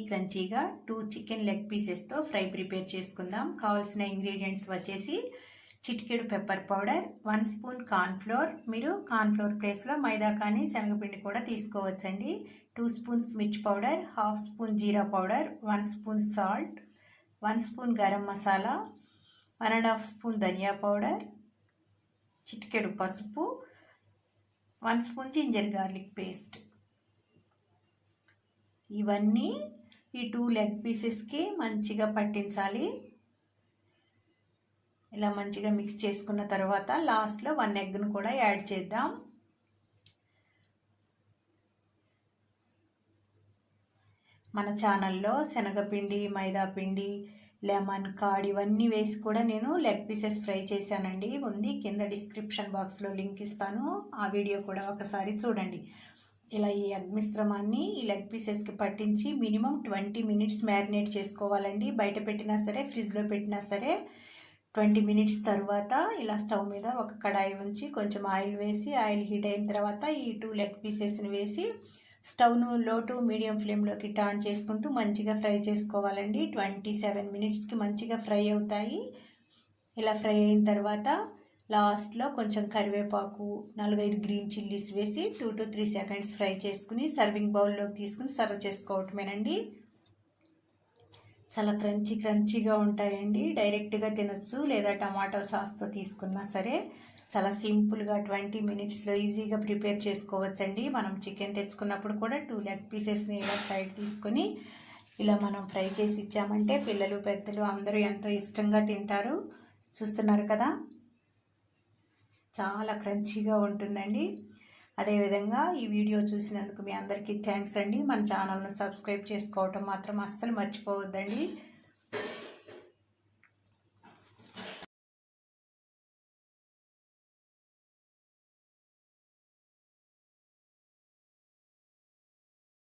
క్రంచీగా 2 chicken leg పీసెస్తో fry prepare చేసుకుందాం. కావాల్సిన ఇంగ్రీడియంట్స్ వచ్చేసి చిటికెడు పెప్పర్ పౌడర్, 1 స్పూన్ కార్న్ఫ్లోర్, మీరు కార్న్ఫ్లోర్ ప్లేస్లో మైదా కానీ శనగపిండి కూడా తీసుకోవచ్చండి. 2 స్పూన్స్ మిర్చి పౌడర్, 1/2 స్పూన్ జీరా powder, 1 spoon salt, 1 spoon garam masala, 1.5 spoon ధనియా పౌడర్, చిటికెడు పసుపు, 1 స్పూన్ జింజర్ గార్లిక్ పేస్ట్. ఇవన్నీ ఈ 2 లెగ్ పీసెస్కి మంచిగా పట్టించాలి. ఇలా మంచిగా మిక్స్ చేసుకున్న తర్వాత లాస్ట్లో 1 ఎగ్ను కూడా యాడ్ చేద్దాం. మన ఛానల్లో శనగపిండి, మైదాపిండి, లెమన్, కర్డ్ ఇవన్నీ వేసి కూడా నేను లెగ్ పీసెస్ ఫ్రై చేశానండి. ఉంది కింద డిస్క్రిప్షన్ బాక్స్లో లింక్ ఇస్తాను, ఆ వీడియో కూడా ఒకసారి చూడండి. ఇలా ఈ ఎగ్ మిశ్రమాన్ని ఈ లెగ్ పీసెస్కి పట్టించి మినిమం 20 మినిట్స్ మ్యారినేట్ చేసుకోవాలండి. బయట పెట్టినా సరే, ఫ్రిడ్జ్లో పెట్టినా సరే 20 మినిట్స్ తర్వాత ఇలా స్టవ్ మీద ఒక కడాయి ఉంచి కొంచెం ఆయిల్ వేసి, ఆయిల్ హీట్ అయిన తర్వాత ఈ 2 లెగ్ పీసెస్ని వేసి స్టవ్ను లో టు మీడియం ఫ్లేమ్లోకి టర్న్ చేసుకుంటూ మంచిగా ఫ్రై చేసుకోవాలండి. 27 మినిట్స్కి మంచిగా ఫ్రై అవుతాయి. ఇలా ఫ్రై అయిన తర్వాత లాస్ట్లో కొంచెం కరివేపాకు, 4-5 గ్రీన్ చిల్లీస్ వేసి 2 to 3 సెకండ్స్ ఫ్రై చేసుకుని సర్వింగ్ బౌల్లోకి తీసుకుని సర్వ్ చేసుకోవటమేనండి. చాలా క్రంచీగా ఉంటాయండి. డైరెక్ట్గా తినొచ్చు లేదా టమాటో సాస్తో తీసుకున్నా సరే. చాలా సింపుల్గా 20 మినిట్స్లో ఈజీగా ప్రిపేర్ చేసుకోవచ్చండి. మనం చికెన్ తెచ్చుకున్నప్పుడు కూడా 2 లెగ్ పీసెస్ని ఇలా సైడ్ తీసుకొని ఇలా మనం ఫ్రై చేసి ఇచ్చామంటే పిల్లలు, పెద్దలు అందరూ ఎంతో ఇష్టంగా తింటారు. చూస్తున్నారు కదా, చాలా క్రంచీగా ఉంటుందండి. అదేవిధంగా ఈ వీడియో చూసినందుకు మీ అందరికీ థ్యాంక్స్ అండి. మన ఛానల్ను సబ్స్క్రైబ్ చేసుకోవటం మాత్రం అస్సలు మర్చిపోవద్దండి.